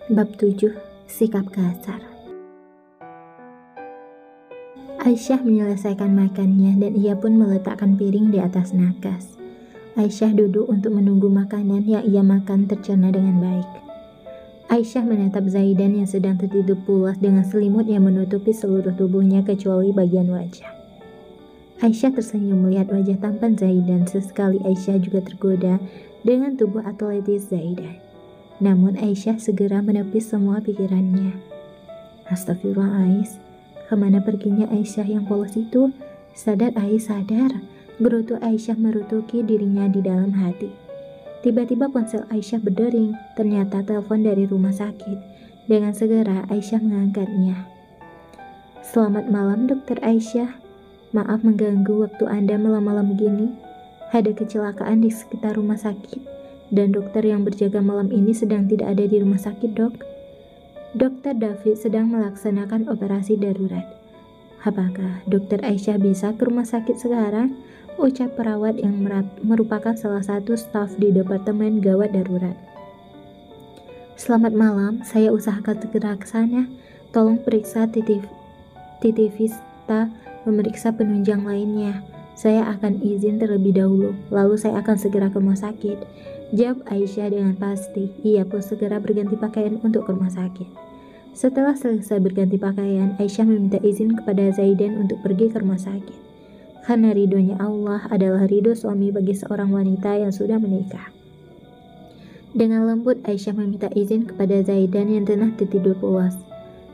Bab 7. Sikap kasar. Aisyah menyelesaikan makannya dan ia pun meletakkan piring di atas nakas. Aisyah duduk untuk menunggu makanan yang ia makan tercerna dengan baik. Aisyah menatap Zaidan yang sedang tertidur pulas dengan selimut yang menutupi seluruh tubuhnya kecuali bagian wajah. Aisyah tersenyum melihat wajah tampan Zaidan. Sesekali Aisyah juga tergoda dengan tubuh atletis Zaidan. Namun Aisyah segera menepis semua pikirannya. Astagfirullah Ais, kemana perginya Aisyah yang polos itu? Sadar Ais, sadar. Gerutu Aisyah merutuki dirinya di dalam hati. Tiba-tiba ponsel Aisyah berdering. Ternyata telepon dari rumah sakit. Dengan segera Aisyah mengangkatnya. Selamat malam Dokter Aisyah. Maaf mengganggu waktu Anda malam-malam begini. Ada kecelakaan di sekitar rumah sakit. Dan dokter yang berjaga malam ini sedang tidak ada di rumah sakit, Dok. Dokter David sedang melaksanakan operasi darurat. Apakah Dokter Aisyah bisa ke rumah sakit sekarang? Ucap perawat yang merupakan salah satu staf di Departemen Gawat Darurat. Selamat malam, saya usahakan segera ke sana. Tolong periksa Titi Vista, memeriksa penunjang lainnya. Saya akan izin terlebih dahulu, lalu saya akan segera ke rumah sakit. Jawab Aisyah dengan pasti. Ia pun segera berganti pakaian untuk ke rumah sakit. Setelah selesai berganti pakaian, Aisyah meminta izin kepada Zaidan untuk pergi ke rumah sakit. Karena ridhonya Allah adalah ridho suami bagi seorang wanita yang sudah menikah. Dengan lembut Aisyah meminta izin kepada Zaidan yang tengah tertidur pulas.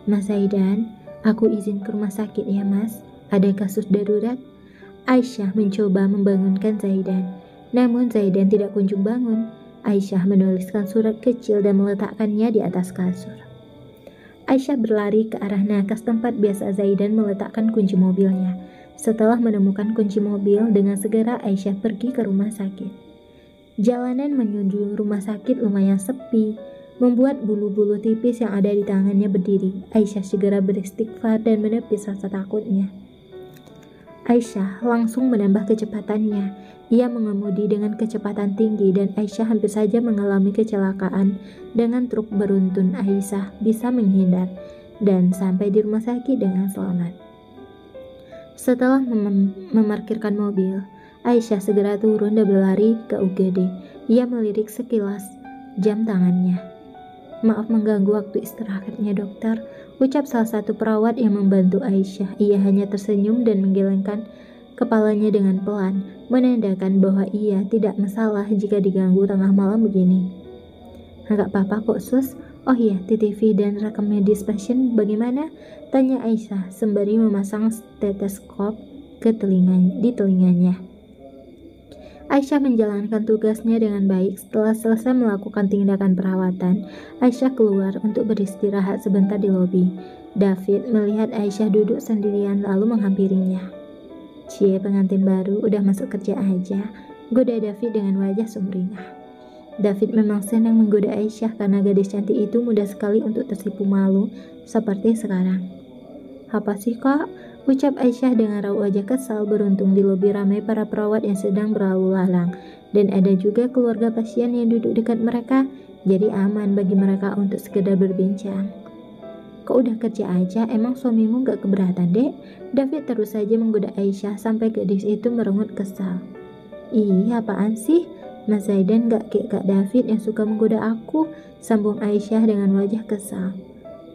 Mas Zaidan, aku izin ke rumah sakit ya mas. Ada kasus darurat. Aisyah mencoba membangunkan Zaidan. Namun Zaidan tidak kunjung bangun. Aisyah menuliskan surat kecil dan meletakkannya di atas kasur. Aisyah berlari ke arah nakas tempat biasa Zaidan meletakkan kunci mobilnya. Setelah menemukan kunci mobil, dengan segera Aisyah pergi ke rumah sakit. Jalanan menuju rumah sakit lumayan sepi, membuat bulu-bulu tipis yang ada di tangannya berdiri. Aisyah segera beristighfar dan menepis rasa takutnya. Aisyah langsung menambah kecepatannya. Ia mengemudi dengan kecepatan tinggi dan Aisyah hampir saja mengalami kecelakaan dengan truk beruntun. Aisyah bisa menghindar dan sampai di rumah sakit dengan selamat. Setelah memarkirkan mobil, Aisyah segera turun dan berlari ke UGD. Ia melirik sekilas jam tangannya. Maaf mengganggu waktu istirahatnya dokter, ucap salah satu perawat yang membantu Aisyah. Ia hanya tersenyum dan menggelengkan kepalanya dengan pelan, menandakan bahwa ia tidak masalah jika diganggu tengah malam begini. Enggak apa-apa kok sus. Oh iya, TTV dan rekam medis pasien bagaimana? Tanya Aisyah sembari memasang stetoskop di telinganya. Aisyah menjalankan tugasnya dengan baik. Setelah selesai melakukan tindakan perawatan, Aisyah keluar untuk beristirahat sebentar di lobi. David melihat Aisyah duduk sendirian lalu menghampirinya. Cie, pengantin baru udah masuk kerja aja, goda David dengan wajah sumringah. David memang senang menggoda Aisyah karena gadis cantik itu mudah sekali untuk tersipu malu seperti sekarang. Apa sih kak? Ucap Aisyah dengan raut wajah kesal. Beruntung di lobi ramai para perawat yang sedang berlalu lalang dan ada juga keluarga pasien yang duduk dekat mereka, jadi aman bagi mereka untuk sekedar berbincang. Kok udah kerja aja, emang suamimu gak keberatan dek? David terus saja menggoda Aisyah sampai gadis itu merengut kesal. Ih, apaan sih? Mas Zaidan gak kayak Kak David yang suka menggoda aku, sambung Aisyah dengan wajah kesal.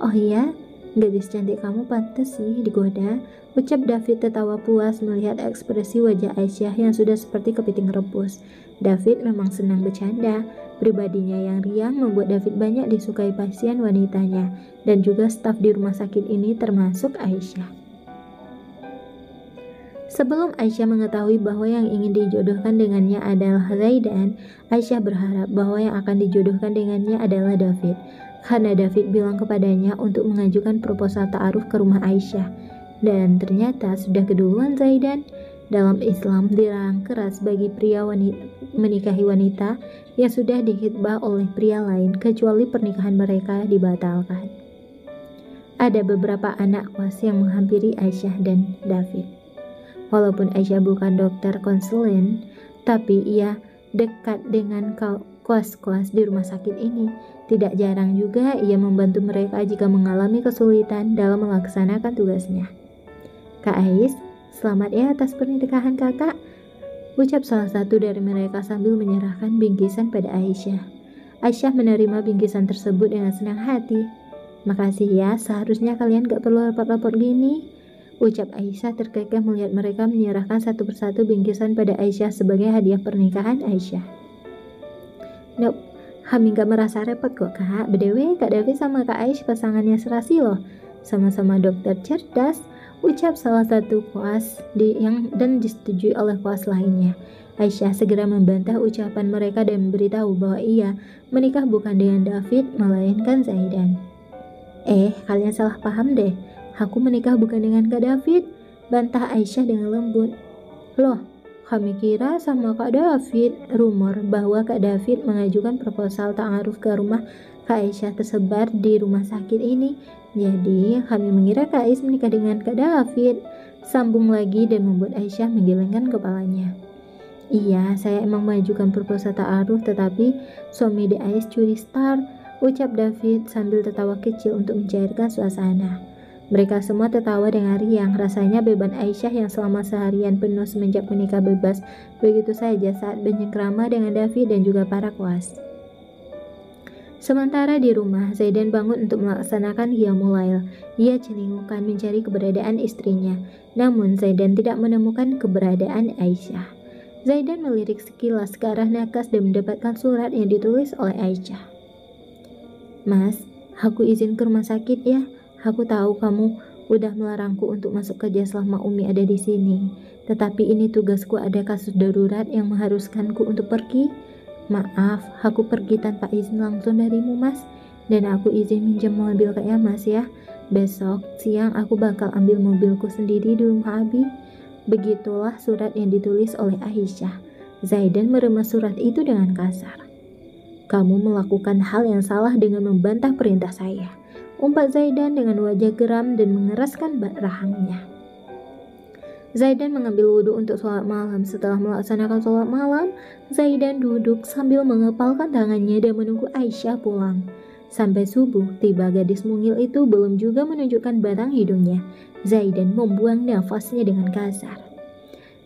Oh iya? Gadis cantik kamu pantas sih digoda, ucap David tertawa puas melihat ekspresi wajah Aisyah yang sudah seperti kepiting rebus. David memang senang bercanda. Pribadinya yang riang membuat David banyak disukai pasien wanitanya dan juga staf di rumah sakit ini termasuk Aisyah. Sebelum Aisyah mengetahui bahwa yang ingin dijodohkan dengannya adalah Zaidan, Aisyah berharap bahwa yang akan dijodohkan dengannya adalah David. Karena David bilang kepadanya untuk mengajukan proposal ta'aruf ke rumah Aisyah. Dan ternyata sudah keduluan Zaidan. Dalam Islam dilarang keras bagi pria menikahi wanita yang sudah dihitbah oleh pria lain kecuali pernikahan mereka dibatalkan. Ada beberapa anak kos yang menghampiri Aisyah dan David. Walaupun Aisyah bukan dokter konsulen, tapi ia dekat dengan koas-koas di rumah sakit ini. Tidak jarang juga ia membantu mereka jika mengalami kesulitan dalam melaksanakan tugasnya. Kak Ais, selamat ya atas pernikahan kakak, ucap salah satu dari mereka sambil menyerahkan bingkisan pada Aisyah. Aisyah menerima bingkisan tersebut dengan senang hati. Makasih ya, seharusnya kalian gak perlu repot-repot gini, ucap Aisyah terkekeh melihat mereka menyerahkan satu persatu bingkisan pada Aisyah sebagai hadiah pernikahan Aisyah. Nope, kami gak merasa repot kok kak. BTW Kak Davi sama Kak Aisyah pasangannya serasi loh. Sama-sama dokter cerdas, ucap salah satu koas dan disetujui oleh koas lainnya. Aisyah segera membantah ucapan mereka dan memberitahu bahwa ia menikah bukan dengan David melainkan Zaidan. Kalian salah paham deh. Aku menikah bukan dengan Kak David, bantah Aisyah dengan lembut. Loh, kami kira sama Kak David. Rumor bahwa Kak David mengajukan proposal ta'aruf ke rumah Kak Aisyah tersebar di rumah sakit ini. Jadi kami mengira Kak Ais menikah dengan Kak David, sambung lagi dan membuat Aisyah menggelengkan kepalanya. Iya, saya emang mengajukan proposal ta'aruf, tetapi suami Dek Ais curi start, ucap David sambil tertawa kecil untuk mencairkan suasana. Mereka semua tertawa dengan riang. Rasanya beban Aisyah yang selama seharian penuh semenjak menikah bebas begitu saja saat bercengkrama dengan David dan juga para koas. Sementara di rumah, Zaidan bangun untuk melaksanakan qiyamul lail. Ia celingukan mencari keberadaan istrinya, namun Zaidan tidak menemukan keberadaan Aisyah. Zaidan melirik sekilas ke arah nakas dan mendapatkan surat yang ditulis oleh Aisyah. Mas, aku izin ke rumah sakit ya. Aku tahu kamu udah melarangku untuk masuk kerja selama Umi ada di sini. Tetapi ini tugasku, ada kasus darurat yang mengharuskanku untuk pergi. Maaf, aku pergi tanpa izin langsung darimu mas. Dan aku izin minjem mobil ke Mas ya. Besok siang aku bakal ambil mobilku sendiri di rumah Abi. Begitulah surat yang ditulis oleh Aisyah. Zaidan meremas surat itu dengan kasar. Kamu melakukan hal yang salah dengan membantah perintah saya, umpat Zaidan dengan wajah geram dan mengeraskan rahangnya. Zaidan mengambil wudhu untuk sholat malam. Setelah melaksanakan sholat malam, Zaidan duduk sambil mengepalkan tangannya dan menunggu Aisyah pulang. Sampai subuh, tiba gadis mungil itu belum juga menunjukkan batang hidungnya. Zaidan membuang nafasnya dengan kasar.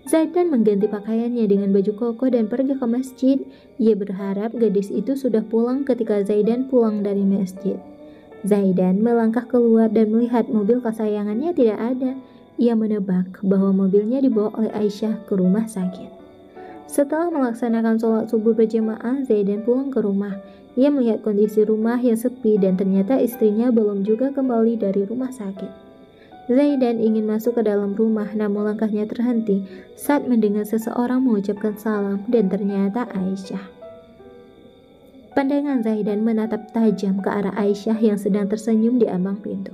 Zaidan mengganti pakaiannya dengan baju koko dan pergi ke masjid. Ia berharap gadis itu sudah pulang ketika Zaidan pulang dari masjid. Zaidan melangkah keluar dan melihat mobil kesayangannya tidak ada. Ia menebak bahwa mobilnya dibawa oleh Aisyah ke rumah sakit. Setelah melaksanakan sholat subuh berjamaah, Zaidan pulang ke rumah. Ia melihat kondisi rumah yang sepi dan ternyata istrinya belum juga kembali dari rumah sakit. Zaidan ingin masuk ke dalam rumah, namun langkahnya terhenti saat mendengar seseorang mengucapkan salam dan ternyata Aisyah. Pandangan Zaidan menatap tajam ke arah Aisyah yang sedang tersenyum di ambang pintu.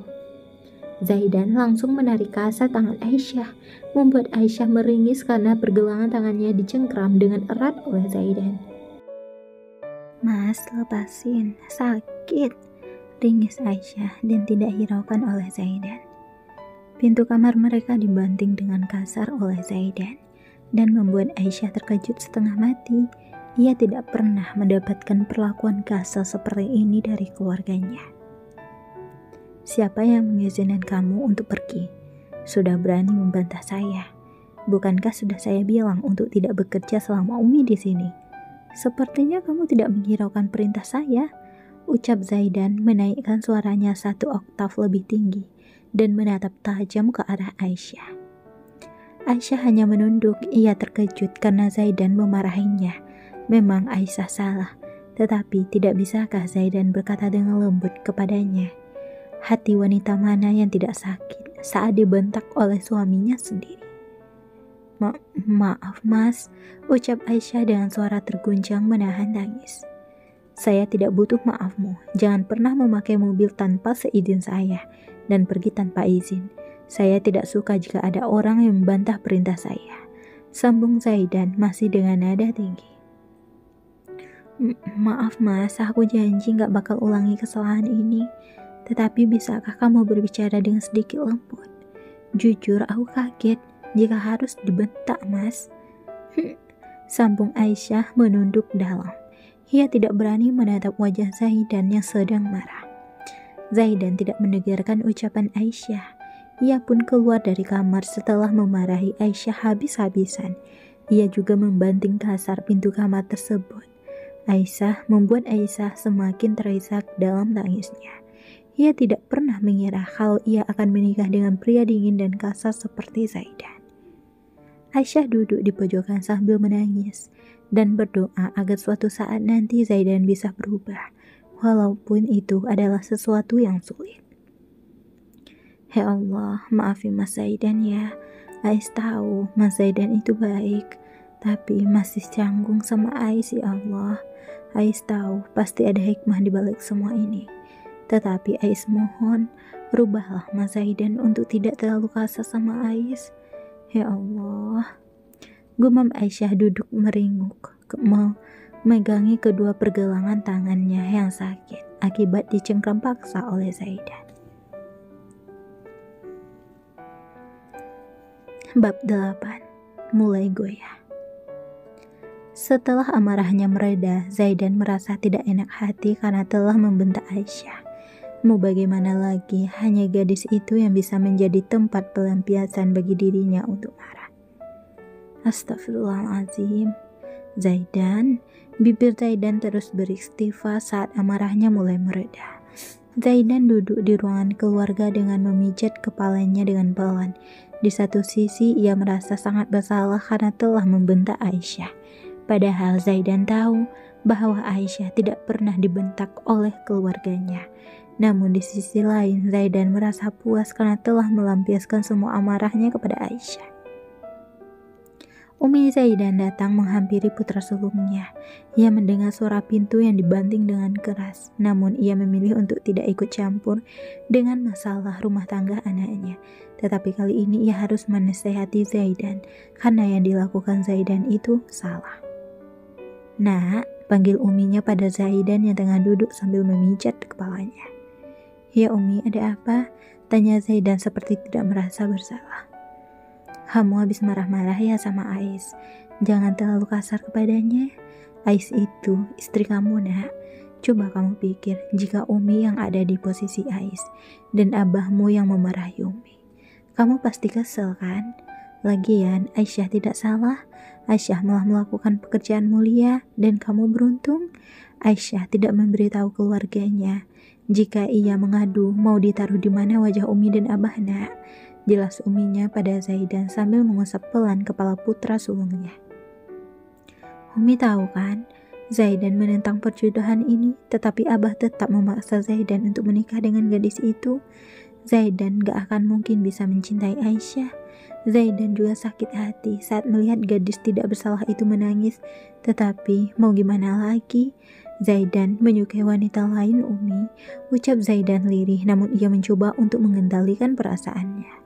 Zaidan langsung menarik kasar tangan Aisyah, membuat Aisyah meringis karena pergelangan tangannya dicengkram dengan erat oleh Zaidan. Mas, lepasin, sakit, ringis Aisyah dan tidak hiraukan oleh Zaidan. Pintu kamar mereka dibanting dengan kasar oleh Zaidan dan membuat Aisyah terkejut setengah mati. Ia tidak pernah mendapatkan perlakuan kasar seperti ini dari keluarganya. Siapa yang mengizinkan kamu untuk pergi? Sudah berani membantah saya. Bukankah sudah saya bilang untuk tidak bekerja selama Umi di sini? Sepertinya kamu tidak menghiraukan perintah saya, ucap Zaidan menaikkan suaranya 1 oktav lebih tinggi dan menatap tajam ke arah Aisyah. Aisyah hanya menunduk. Ia terkejut karena Zaidan memarahinya. Memang Aisyah salah, tetapi tidak bisakah Zaidan berkata dengan lembut kepadanya? Hati wanita mana yang tidak sakit saat dibentak oleh suaminya sendiri? Maaf mas, ucap Aisyah dengan suara terguncang menahan tangis. Saya tidak butuh maafmu. Jangan pernah memakai mobil tanpa seizin saya dan pergi tanpa izin. Saya tidak suka jika ada orang yang membantah perintah saya, sambung Zaidan masih dengan nada tinggi. Maaf mas, aku janji gak bakal ulangi kesalahan ini. Tetapi bisakah kamu berbicara dengan sedikit lembut? Jujur aku kaget jika harus dibentak mas, sambung Aisyah menunduk dalam. Ia tidak berani menatap wajah Zaidan yang sedang marah. Zaidan tidak mendengarkan ucapan Aisyah. Ia pun keluar dari kamar setelah memarahi Aisyah habis-habisan. Ia juga membanting kasar pintu kamar tersebut. Membuat Aisyah semakin terisak dalam tangisnya. Ia tidak pernah mengira kalau ia akan menikah dengan pria dingin dan kasar seperti Zaidan. Aisyah duduk di pojokan sambil menangis dan berdoa agar suatu saat nanti Zaidan bisa berubah, walaupun itu adalah sesuatu yang sulit. Ya Allah, maafin Mas Zaidan ya. Ais tahu Mas Zaidan itu baik, tapi masih canggung sama Ais, ya Allah. Ais tahu pasti ada hikmah di balik semua ini. Tetapi Ais mohon, rubahlah Mas Zaidan untuk tidak terlalu kasar sama Ais. Ya Allah. Gumam Aisyah duduk meringuk, memegangi kedua pergelangan tangannya yang sakit akibat dicengkram paksa oleh Zaidan. Bab 8. Mulai goyah. Setelah amarahnya mereda, Zaidan merasa tidak enak hati karena telah membentak Aisyah. Mau bagaimana lagi, hanya gadis itu yang bisa menjadi tempat pelampiasan bagi dirinya untuk marah. Astagfirullahaladzim. Bibir Zaidan terus beristighfar saat amarahnya mulai mereda. Zaidan duduk di ruangan keluarga dengan memijat kepalanya dengan pelan. Di satu sisi ia merasa sangat bersalah karena telah membentak Aisyah. Padahal Zaidan tahu bahwa Aisyah tidak pernah dibentak oleh keluarganya. Namun di sisi lain, Zaidan merasa puas karena telah melampiaskan semua amarahnya kepada Aisyah. Umi Zaidan datang menghampiri putra sulungnya. Ia mendengar suara pintu yang dibanting dengan keras, namun ia memilih untuk tidak ikut campur dengan masalah rumah tangga anaknya. Tetapi kali ini ia harus menasihati Zaidan, karena yang dilakukan Zaidan itu salah. Nak, panggil uminya pada Zaidan yang tengah duduk sambil memijat kepalanya. Ya Umi, ada apa? Tanya Zaidan seperti tidak merasa bersalah. Kamu habis marah-marah ya sama Ais. Jangan terlalu kasar kepadanya. Ais itu istri kamu, nak. Coba kamu pikir jika Umi yang ada di posisi Ais dan abahmu yang memarahi Umi. Kamu pasti kesel kan? Lagian Aisyah tidak salah. Aisyah malah melakukan pekerjaan mulia dan kamu beruntung. Aisyah tidak memberitahu keluarganya. Jika ia mengadu, mau ditaruh di mana wajah Umi dan Abah, nak? Jelas uminya pada Zaidan sambil mengusap pelan kepala putra sulungnya. Umi tahu kan, Zaidan menentang perjodohan ini, tetapi Abah tetap memaksa Zaidan untuk menikah dengan gadis itu. Zaidan gak akan mungkin bisa mencintai Aisyah. Zaidan juga sakit hati saat melihat gadis tidak bersalah itu menangis, tetapi mau gimana lagi? Zaidan menyukai wanita lain, Umi. Ucap Zaidan lirih, namun ia mencoba untuk mengendalikan perasaannya.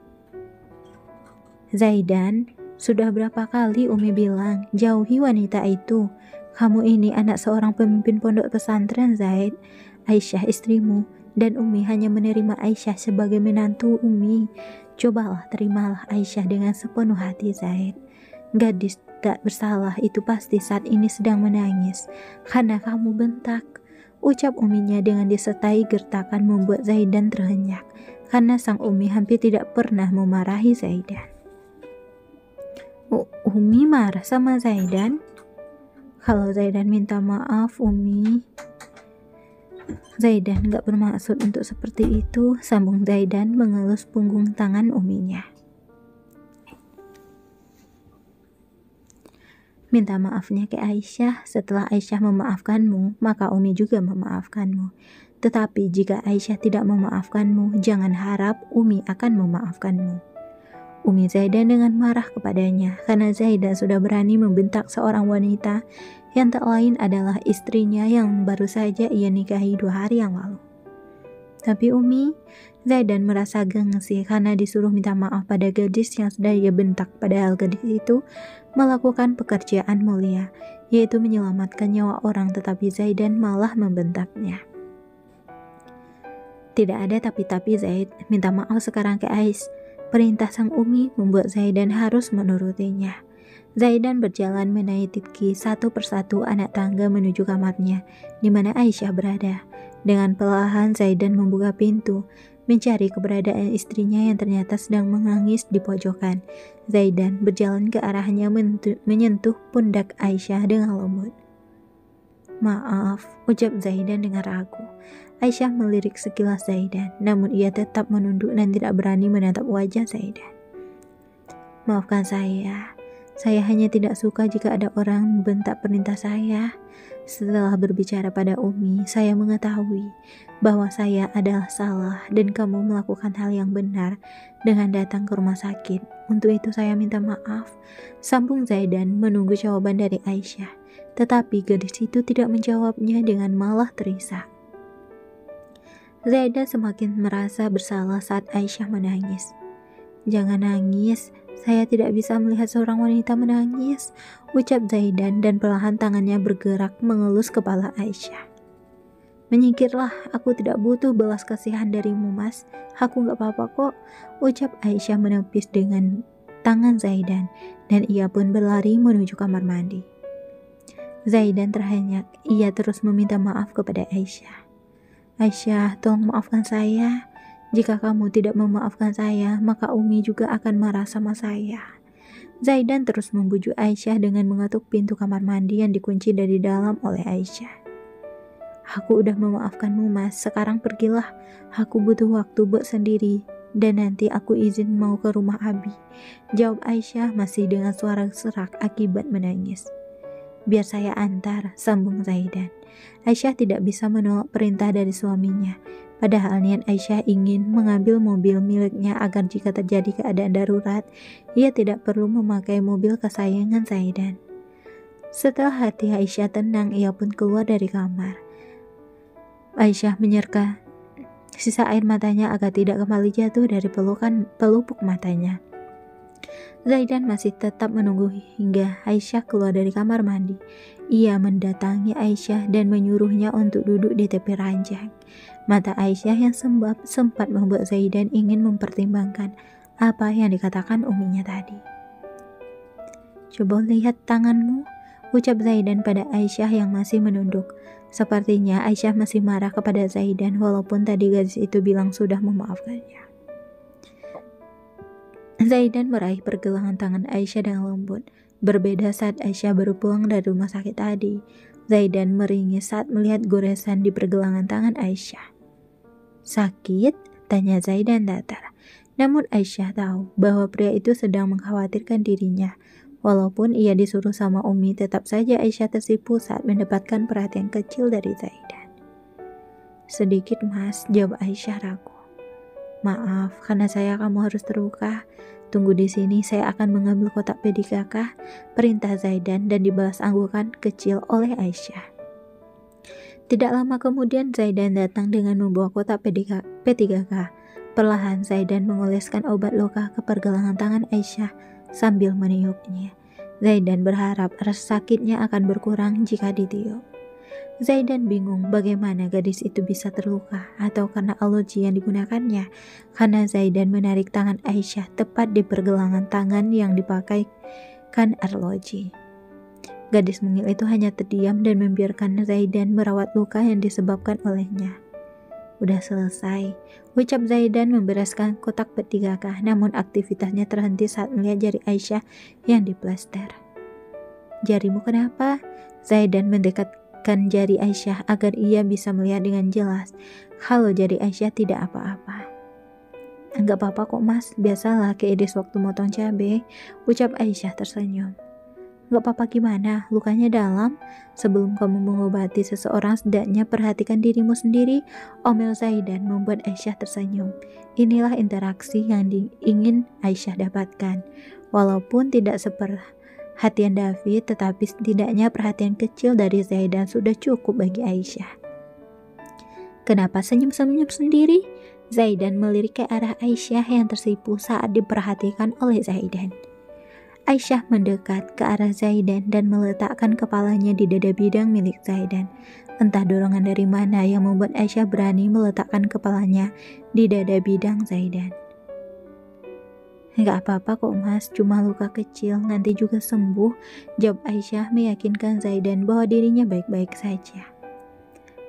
Zaidan, sudah berapa kali Umi bilang, jauhi wanita itu. Kamu ini anak seorang pemimpin pondok pesantren, Zaid. Aisyah istrimu, dan Umi hanya menerima Aisyah sebagai menantu Umi. Cobalah terimalah Aisyah dengan sepenuh hati, Zaid. Gadis tak bersalah itu pasti saat ini sedang menangis karena kamu bentak. Ucap uminya dengan disertai gertakan membuat Zaidan terhenyak karena sang umi hampir tidak pernah memarahi Zaidan. Umi marah sama Zaidan? Kalau Zaidan minta maaf, Umi. Zaidan gak bermaksud untuk seperti itu, sambung Zaidan mengelus punggung tangan uminya. Minta maafnya ke Aisyah. Setelah Aisyah memaafkanmu, maka Umi juga memaafkanmu. Tetapi jika Aisyah tidak memaafkanmu, jangan harap Umi akan memaafkanmu. Umi Zaidan dengan marah kepadanya karena Zaidan sudah berani membentak seorang wanita yang tak lain adalah istrinya yang baru saja ia nikahi 2 hari yang lalu. Tapi Umi, Zaidan merasa gengsi karena disuruh minta maaf pada gadis yang sudah ia bentak, padahal gadis itu melakukan pekerjaan mulia, yaitu menyelamatkan nyawa orang, tetapi Zaidan malah membentaknya. Tidak ada tapi-tapi, Zaid. Minta maaf sekarang ke Ais. Perintah sang Umi membuat Zaidan harus menurutinya. Zaidan berjalan menaiki satu persatu anak tangga menuju kamarnya, di mana Aisyah berada. Dengan perlahan Zaidan membuka pintu, mencari keberadaan istrinya yang ternyata sedang menangis di pojokan. Zaidan berjalan ke arahnya menyentuh pundak Aisyah dengan lembut. "Maaf," ucap Zaidan dengan ragu. Aisyah melirik sekilas Zaidan, namun ia tetap menunduk dan tidak berani menatap wajah Zaidan. "Maafkan saya hanya tidak suka jika ada orang membentak perintah saya. Setelah berbicara pada Umi, saya mengetahui bahwa saya adalah salah dan kamu melakukan hal yang benar dengan datang ke rumah sakit. Untuk itu saya minta maaf," sambung Zaidan menunggu jawaban dari Aisyah. Tetapi gadis itu tidak menjawabnya dengan malah terisak. Zaidan semakin merasa bersalah saat Aisyah menangis. "Jangan nangis, saya tidak bisa melihat seorang wanita menangis," ucap Zaidan dan perlahan tangannya bergerak mengelus kepala Aisyah. "Menyingkirlah, aku tidak butuh belas kasihan darimu, Mas. Aku gak apa-apa kok," ucap Aisyah menepis dengan tangan Zaidan, dan ia pun berlari menuju kamar mandi. Zaidan terhenyak, ia terus meminta maaf kepada Aisyah. "Aisyah, tolong maafkan saya. Jika kamu tidak memaafkan saya, maka Umi juga akan marah sama saya." Zaidan terus membujuk Aisyah dengan mengetuk pintu kamar mandi yang dikunci dari dalam oleh Aisyah. "Aku udah memaafkanmu, Mas. Sekarang pergilah. Aku butuh waktu buat sendiri. Dan nanti aku izin mau ke rumah Abi," jawab Aisyah masih dengan suara serak akibat menangis. "Biar saya antar," sambung Zaidan. Aisyah tidak bisa menolak perintah dari suaminya. Padahal niat Aisyah ingin mengambil mobil miliknya agar jika terjadi keadaan darurat, ia tidak perlu memakai mobil kesayangan Zaidan. Setelah hati Aisyah tenang, ia pun keluar dari kamar. Aisyah menyerka sisa air matanya agar tidak kembali jatuh dari pelupuk matanya. Zaidan masih tetap menunggu hingga Aisyah keluar dari kamar mandi. Ia mendatangi Aisyah dan menyuruhnya untuk duduk di tepi ranjang. Mata Aisyah yang sempat membuat Zaidan ingin mempertimbangkan apa yang dikatakan uminya tadi. "Coba lihat tanganmu," ucap Zaidan pada Aisyah yang masih menunduk. Sepertinya Aisyah masih marah kepada Zaidan walaupun tadi gadis itu bilang sudah memaafkannya. Zaidan meraih pergelangan tangan Aisyah dengan lembut. Berbeda saat Aisyah baru pulang dari rumah sakit tadi. Zaidan meringis saat melihat goresan di pergelangan tangan Aisyah. "Sakit?" tanya Zaidan datar. Namun Aisyah tahu bahwa pria itu sedang mengkhawatirkan dirinya. Walaupun ia disuruh sama Umi, tetap saja Aisyah tersipu saat mendapatkan perhatian kecil dari Zaidan. "Sedikit, Mas," jawab Aisyah ragu. "Maaf, karena kamu harus terluka. Tunggu di sini, saya akan mengambil kotak PDKK," perintah Zaidan dan dibalas anggukan kecil oleh Aisyah. Tidak lama kemudian Zaidan datang dengan membawa kotak P3K. Perlahan Zaidan mengoleskan obat luka ke pergelangan tangan Aisyah sambil meniupnya. Zaidan berharap rasa sakitnya akan berkurang jika ditiup. Zaidan bingung bagaimana gadis itu bisa terluka atau karena alergi yang digunakannya, karena Zaidan menarik tangan Aisyah tepat di pergelangan tangan yang dipakaikan arloji. Gadis mungil itu hanya terdiam dan membiarkan Zaidan merawat luka yang disebabkan olehnya. "Udah selesai," ucap Zaidan membereskan kotak P3K, namun aktivitasnya terhenti saat melihat jari Aisyah yang diplester. "Jarimu kenapa?" Zaidan mendekatkan jari Aisyah agar ia bisa melihat dengan jelas kalau jari Aisyah tidak apa-apa. "Enggak apa-apa kok, Mas, biasalah keedis waktu motong cabai," ucap Aisyah tersenyum. "Enggak apa-apa gimana? Lukanya dalam? Sebelum kamu mengobati seseorang, setidaknya perhatikan dirimu sendiri," omel Zaidan membuat Aisyah tersenyum. Inilah interaksi yang ingin Aisyah dapatkan. Walaupun tidak seperhatian David, tetapi setidaknya perhatian kecil dari Zaidan sudah cukup bagi Aisyah. "Kenapa senyum-senyum sendiri?" Zaidan melirik ke arah Aisyah yang tersipu saat diperhatikan oleh Zaidan. Aisyah mendekat ke arah Zaidan dan meletakkan kepalanya di dada bidang milik Zaidan. Entah dorongan dari mana yang membuat Aisyah berani meletakkan kepalanya di dada bidang Zaidan. Gak apa-apa kok mas, cuma luka kecil, nanti juga sembuh, jawab Aisyah meyakinkan Zaidan bahwa dirinya baik-baik saja.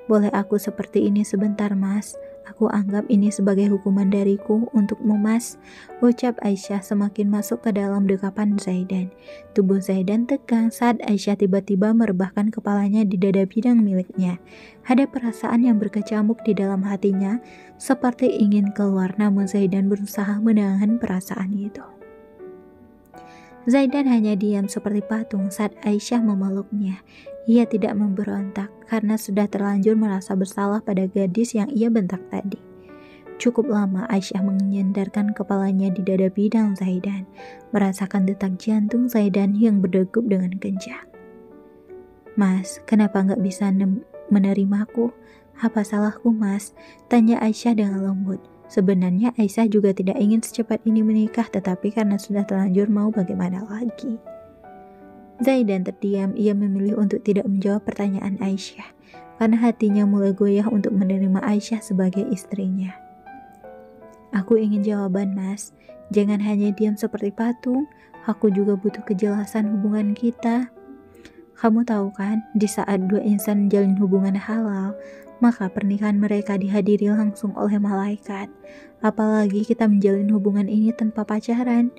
Boleh aku seperti ini sebentar mas? Aku anggap ini sebagai hukuman dariku untukmu mas, ucap Aisyah semakin masuk ke dalam dekapan Zaidan. Tubuh Zaidan tegang saat Aisyah tiba-tiba merebahkan kepalanya di dada bidang miliknya. Ada perasaan yang berkecamuk di dalam hatinya, seperti ingin keluar, namun Zaidan berusaha menahan perasaan itu. Zaidan hanya diam seperti patung saat Aisyah memeluknya. Ia tidak memberontak karena sudah terlanjur merasa bersalah pada gadis yang ia bentak tadi. Cukup lama Aisyah menyandarkan kepalanya di dada bidang Zaidan, merasakan detak jantung Zaidan yang berdegup dengan kencang. Mas, kenapa gak bisa menerimaku? Apa salahku mas? Tanya Aisyah dengan lembut. Sebenarnya Aisyah juga tidak ingin secepat ini menikah, tetapi karena sudah terlanjur mau bagaimana lagi. Zaidan terdiam, ia memilih untuk tidak menjawab pertanyaan Aisyah, karena hatinya mulai goyah untuk menerima Aisyah sebagai istrinya. Aku ingin jawaban mas, jangan hanya diam seperti patung, aku juga butuh kejelasan hubungan kita. Kamu tahu kan, di saat dua insan menjalin hubungan halal, maka pernikahan mereka dihadiri langsung oleh malaikat. Apalagi kita menjalin hubungan ini tanpa pacaran.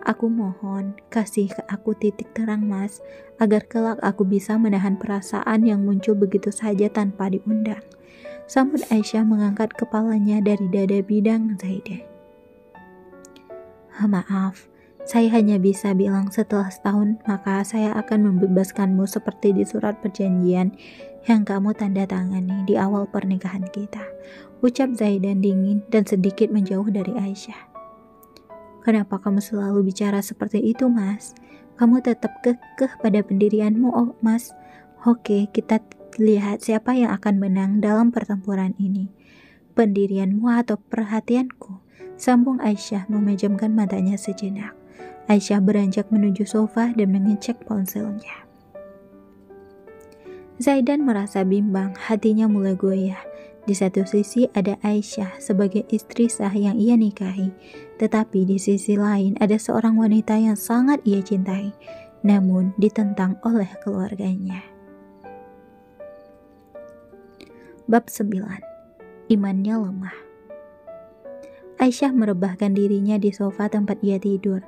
Aku mohon, kasih ke aku titik terang mas, agar kelak aku bisa menahan perasaan yang muncul begitu saja tanpa diundang. Sambut Aisyah mengangkat kepalanya dari dada bidang Zaidan. Maaf, saya hanya bisa bilang setelah setahun maka saya akan membebaskanmu seperti di surat perjanjian yang kamu tanda tangani di awal pernikahan kita, ucap Zaidan dingin dan sedikit menjauh dari Aisyah. Kenapa kamu selalu bicara seperti itu mas? Kamu tetap kekeh pada pendirianmu oh mas. Oke, kita lihat siapa yang akan menang dalam pertempuran ini. Pendirianmu atau perhatianku? Sambung Aisyah memejamkan matanya sejenak. Aisyah beranjak menuju sofa dan mengecek ponselnya. Zaidan merasa bimbang, hatinya mulai goyah. Di satu sisi ada Aisyah sebagai istri sah yang ia nikahi, tetapi di sisi lain ada seorang wanita yang sangat ia cintai, namun ditentang oleh keluarganya. Bab 9. Imannya lemah. Aisyah merebahkan dirinya di sofa tempat ia tidur.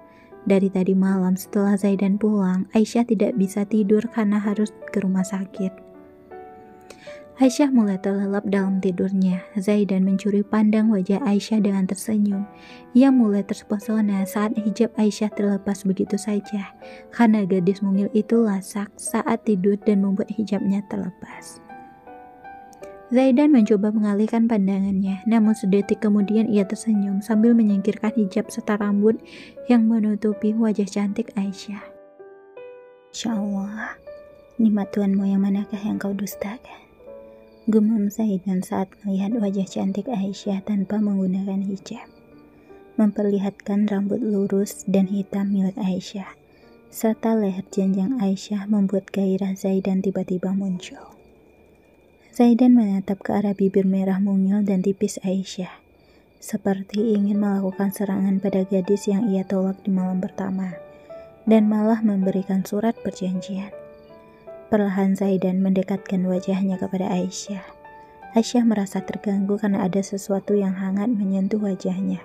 Dari tadi malam setelah Zaidan pulang, Aisyah tidak bisa tidur karena harus ke rumah sakit. Aisyah mulai terlelap dalam tidurnya. Zaidan mencuri pandang wajah Aisyah dengan tersenyum. Ia mulai terpesona saat hijab Aisyah terlepas begitu saja, karena gadis mungil itu lasak saat tidur dan membuat hijabnya terlepas. Zaidan mencoba mengalihkan pandangannya, namun sedetik kemudian ia tersenyum sambil menyingkirkan hijab serta rambut yang menutupi wajah cantik Aisyah. Insya Allah, nikmat Tuhanmu yang manakah yang kau dustakan? Gumam Zaidan saat melihat wajah cantik Aisyah tanpa menggunakan hijab, memperlihatkan rambut lurus dan hitam milik Aisyah, serta leher jenjang Aisyah membuat gairah Zaidan tiba-tiba muncul. Zaidan menatap ke arah bibir merah mungil dan tipis Aisyah, seperti ingin melakukan serangan pada gadis yang ia tolak di malam pertama, dan malah memberikan surat perjanjian. Perlahan Zaidan mendekatkan wajahnya kepada Aisyah. Aisyah merasa terganggu karena ada sesuatu yang hangat menyentuh wajahnya.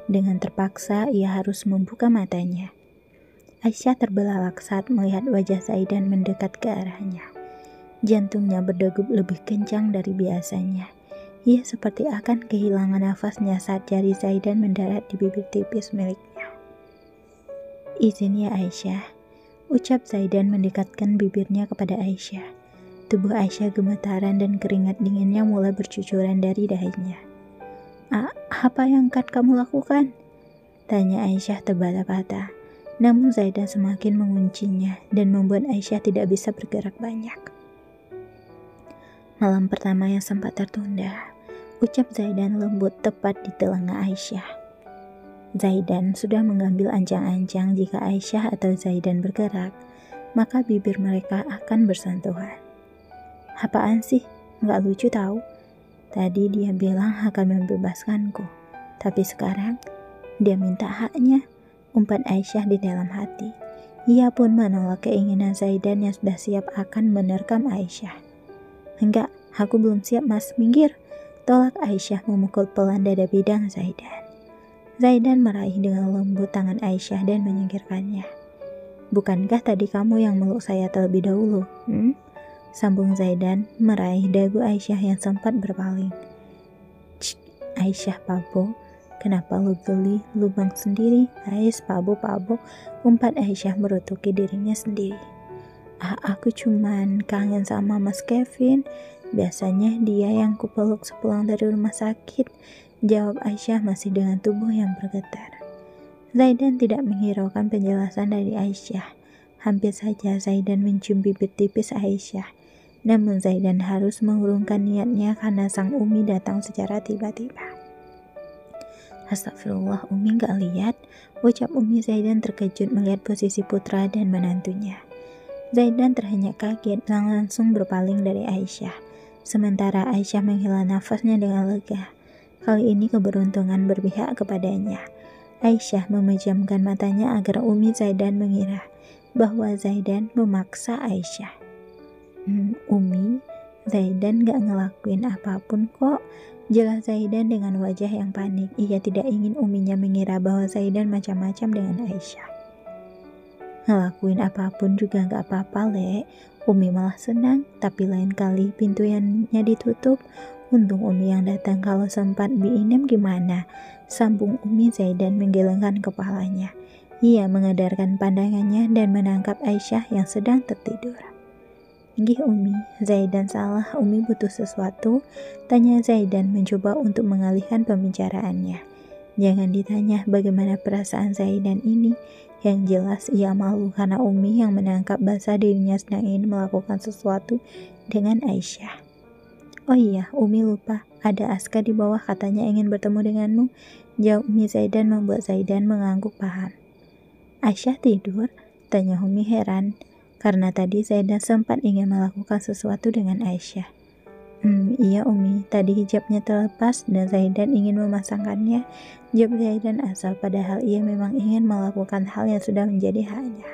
Dengan terpaksa ia harus membuka matanya. Aisyah terbelalak saat melihat wajah Zaidan mendekat ke arahnya. Jantungnya berdegup lebih kencang dari biasanya. Ia seperti akan kehilangan nafasnya saat jari Zaidan mendarat di bibir tipis miliknya. Izin ya Aisyah, ucap Zaidan mendekatkan bibirnya kepada Aisyah. Tubuh Aisyah gemetaran dan keringat dinginnya mulai bercucuran dari dahinya. Apa yang akan kamu lakukan? Tanya Aisyah terbata-bata. Namun Zaidan semakin menguncinya dan membuat Aisyah tidak bisa bergerak banyak. Malam pertama yang sempat tertunda, ucap Zaidan lembut tepat di telinga Aisyah. Zaidan sudah mengambil ancang-ancang jika Aisyah atau Zaidan bergerak, maka bibir mereka akan bersentuhan. Apaan sih? Nggak lucu tahu. Tadi dia bilang akan membebaskanku, tapi sekarang dia minta haknya. umpat Aisyah di dalam hati. Ia pun menolak keinginan Zaidan yang sudah siap akan menerkam Aisyah. Enggak, aku belum siap mas, minggir, tolak Aisyah memukul pelan dada bidang Zaidan. Zaidan meraih dengan lembut tangan Aisyah dan menyingkirkannya. Bukankah tadi kamu yang meluk saya terlebih dahulu? Sambung Zaidan meraih dagu Aisyah yang sempat berpaling. Aisyah Pabo, kenapa lu geli, lu bang sendiri? Ais Pabo, umpat Aisyah merutuki dirinya sendiri. Aku cuman kangen sama Mas Kevin. Biasanya dia yang kupeluk sepulang dari rumah sakit, jawab Aisyah masih dengan tubuh yang bergetar. Zaidan tidak menghiraukan penjelasan dari Aisyah. Hampir saja Zaidan mencium bibir tipis Aisyah. Namun Zaidan harus mengurungkan niatnya karena sang Umi datang secara tiba-tiba. Astagfirullah, Umi gak lihat, ucap Umi Zaidan terkejut melihat posisi putra dan menantunya. Zaidan terhenyak kaget dan langsung berpaling dari Aisyah. Sementara Aisyah menghela nafasnya dengan lega. Kali ini keberuntungan berpihak kepadanya. Aisyah memejamkan matanya agar Umi Zaidan mengira bahwa Zaidan memaksa Aisyah. Umi, Zaidan gak ngelakuin apapun kok. Jelas Zaidan dengan wajah yang panik. Ia tidak ingin Uminya mengira bahwa Zaidan macam-macam dengan Aisyah. Ngelakuin apapun juga gak apa-apa, Le. Umi malah senang, tapi lain kali pintunya ditutup. Untung Umi yang datang, kalau sempat Bi Inem gimana? Sambung Umi Zaidan menggelengkan kepalanya. Ia mengedarkan pandangannya dan menangkap Aisyah yang sedang tertidur. Gih Umi, Zaidan salah, Umi butuh sesuatu, tanya Zaidan mencoba untuk mengalihkan pembicaraannya. Jangan ditanya bagaimana perasaan Zaidan ini, yang jelas ia malu karena Umi yang menangkap basah dirinya sedang ingin melakukan sesuatu dengan Aisyah. Oh iya, Umi lupa, ada Aska di bawah katanya ingin bertemu denganmu, jawab Umi Zaidan membuat Zaidan mengangguk paham. Aisyah tidur? Tanya Umi heran. Karena tadi Zaidan sempat ingin melakukan sesuatu dengan Aisyah. Iya Umi, tadi hijabnya terlepas dan Zaidan ingin memasangkannya, jawab Zaidan asal padahal ia memang ingin melakukan hal yang sudah menjadi haknya.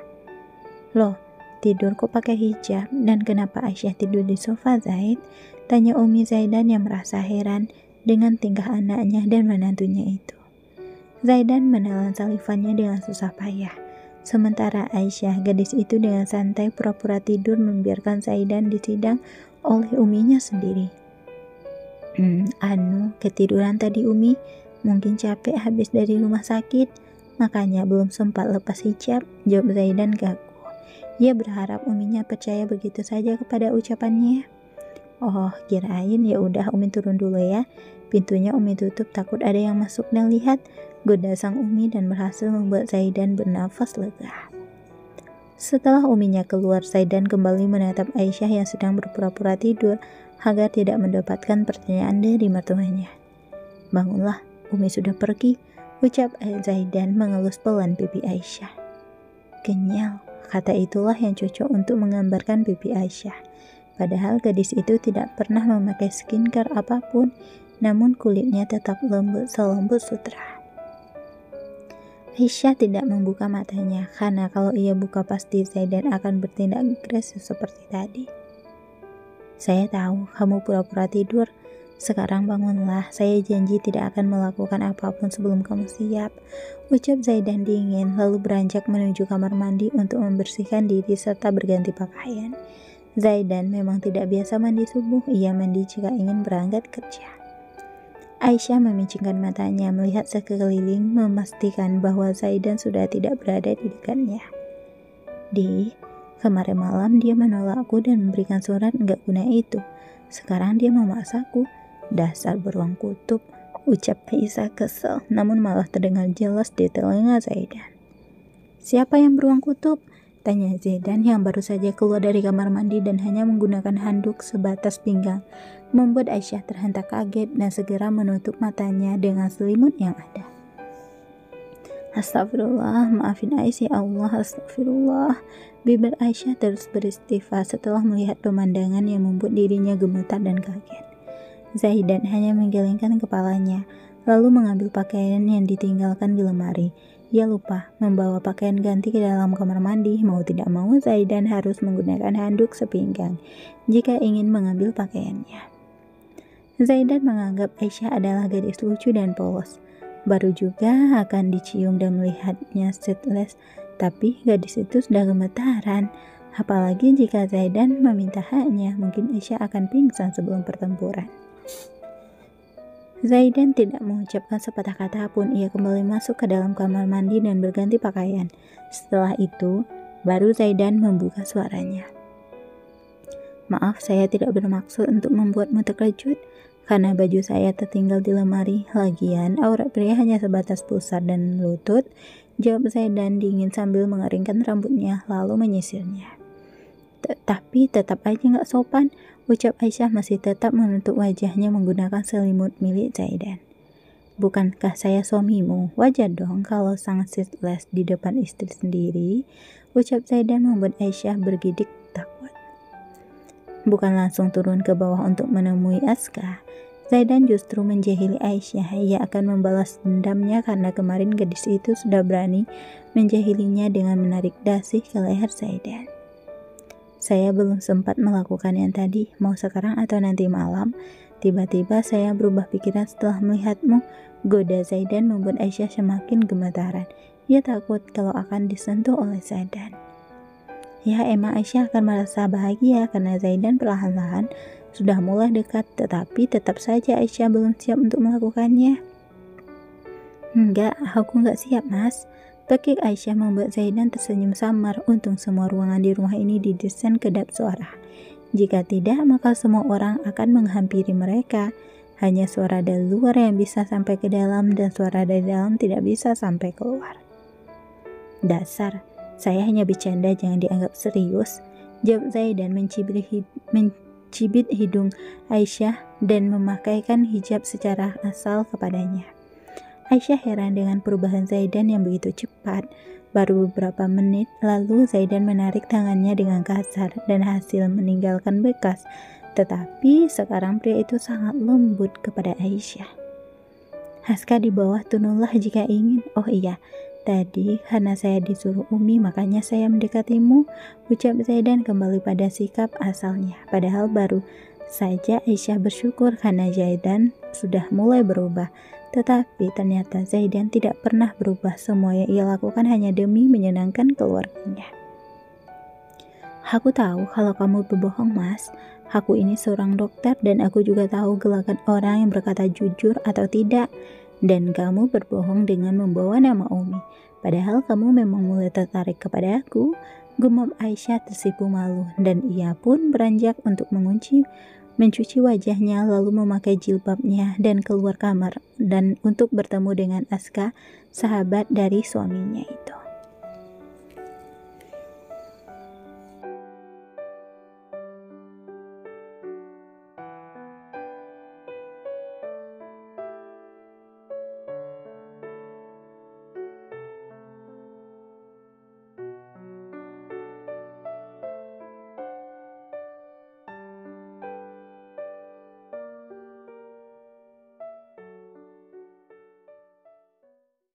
Loh, tidur kok pakai hijab dan kenapa Aisyah tidur di sofa Zaid? Tanya Umi Zaidan yang merasa heran dengan tingkah anaknya dan menantunya itu. Zaidan menelan salivannya dengan susah payah. Sementara Aisyah, gadis itu dengan santai pura-pura tidur membiarkan Zaidan disidang oleh Uminya sendiri. Ketiduran tadi Umi, mungkin capek habis dari rumah sakit, makanya belum sempat lepas hijab, jawab Zaidan kaku. Ia berharap Uminya percaya begitu saja kepada ucapannya. Oh, kirain ya udah Umi turun dulu ya. Pintunya Umi tutup takut ada yang masuk dan lihat, goda sang Umi dan berhasil membuat Zaidan bernafas lega. Setelah Uminya keluar, Zaidan kembali menatap Aisyah yang sedang berpura-pura tidur agar tidak mendapatkan pertanyaan dari mertuanya. Bangunlah, Umi sudah pergi, ucap Zaidan mengelus pelan pipi Aisyah. Kenyal, kata itulah yang cocok untuk menggambarkan pipi Aisyah. Padahal gadis itu tidak pernah memakai skincare apapun, namun kulitnya tetap lembut selembut sutra. Aisyah tidak membuka matanya, karena kalau ia buka pasti Zaidan akan bertindak agresif seperti tadi. Saya tahu kamu pura-pura tidur, sekarang bangunlah, saya janji tidak akan melakukan apapun sebelum kamu siap, ucap Zaidan dingin lalu beranjak menuju kamar mandi untuk membersihkan diri serta berganti pakaian. Zaidan memang tidak biasa mandi subuh, ia mandi jika ingin berangkat kerja. Aisyah memicingkan matanya melihat sekeliling memastikan bahwa Zaidan sudah tidak berada di dekatnya. Kemarin malam dia menolakku dan memberikan surat enggak guna itu. Sekarang dia memaksaku. Dasar beruang kutub, ucap Aisyah kesal, namun malah terdengar jelas di telinga Zaidan. Siapa yang beruang kutub? Tanya Zaidan yang baru saja keluar dari kamar mandi dan hanya menggunakan handuk sebatas pinggang, membuat Aisyah terhentak kaget dan segera menutup matanya dengan selimut yang ada. Astagfirullah, maafin Aisyah ya Allah, astagfirullah. Bibir Aisyah terus beristighfar setelah melihat pemandangan yang membuat dirinya gemetar dan kaget. Zaidan hanya menggelengkan kepalanya, lalu mengambil pakaian yang ditinggalkan di lemari. Ia lupa membawa pakaian ganti ke dalam kamar mandi. Mau tidak mau, Zaidan harus menggunakan handuk sepinggang jika ingin mengambil pakaiannya. Zaidan menganggap Aisyah adalah gadis lucu dan polos. Baru juga akan dicium dan melihatnya shirtless, tapi gadis itu sudah gemetaran. Apalagi jika Zaidan meminta haknya, mungkin Aisyah akan pingsan sebelum pertempuran. Zaidan tidak mengucapkan sepatah kata pun. Ia kembali masuk ke dalam kamar mandi dan berganti pakaian. Setelah itu, baru Zaidan membuka suaranya. "Maaf, saya tidak bermaksud untuk membuatmu terkejut, karena baju saya tertinggal di lemari. Lagian, aurat pria hanya sebatas pusar dan lutut," jawab Zaidan dingin sambil mengeringkan rambutnya lalu menyisirnya. "Tapi tetap aja gak sopan," ucap Aisyah masih tetap menutup wajahnya menggunakan selimut milik Zaidan. "Bukankah saya suamimu? Wajar dong kalau sangat shirtless di depan istri sendiri," ucap Zaidan membuat Aisyah bergidik takut. Bukan langsung turun ke bawah untuk menemui Aska, Zaidan justru menjahili Aisyah. Ia akan membalas dendamnya karena kemarin gadis itu sudah berani menjahilinya dengan menarik dasi ke leher Zaidan. "Saya belum sempat melakukan yang tadi, mau sekarang atau nanti malam?" "Tiba-tiba saya berubah pikiran setelah melihatmu," goda Zaidan membuat Aisyah semakin gemetaran. Ia takut kalau akan disentuh oleh Zaidan. Ya, emang Aisyah akan merasa bahagia karena Zaidan perlahan-lahan sudah mulai dekat, tetapi tetap saja Aisyah belum siap untuk melakukannya. "Enggak, aku enggak siap, Mas." Tekik Aisyah membuat Zaidan tersenyum samar. Untung semua ruangan di rumah ini didesain kedap suara. Jika tidak, maka semua orang akan menghampiri mereka. Hanya suara dari luar yang bisa sampai ke dalam dan suara dari dalam tidak bisa sampai keluar. "Dasar, saya hanya bercanda, jangan dianggap serius," jawab Zaidan mencibit hidung Aisyah dan memakaikan hijab secara asal kepadanya. Aisyah heran dengan perubahan Zaidan yang begitu cepat. Baru beberapa menit lalu Zaidan menarik tangannya dengan kasar dan hasil meninggalkan bekas. Tetapi sekarang pria itu sangat lembut kepada Aisyah. "Aska di bawah, tununlah jika ingin." "Oh iya, tadi karena saya disuruh Umi makanya saya mendekatimu," ucap Zaidan kembali pada sikap asalnya. Padahal baru saja Aisyah bersyukur karena Zaidan sudah mulai berubah. Tetapi ternyata Zaidan tidak pernah berubah. Semua yang ia lakukan hanya demi menyenangkan keluarganya. "Aku tahu kalau kamu berbohong, Mas. Aku ini seorang dokter dan aku juga tahu gelagat orang yang berkata jujur atau tidak. Dan kamu berbohong dengan membawa nama Umi. Padahal kamu memang mulai tertarik kepada aku," gumam Aisyah tersipu malu, dan ia pun beranjak untuk mencuci wajahnya lalu memakai jilbabnya dan keluar kamar dan untuk bertemu dengan Aska, sahabat dari suaminya itu.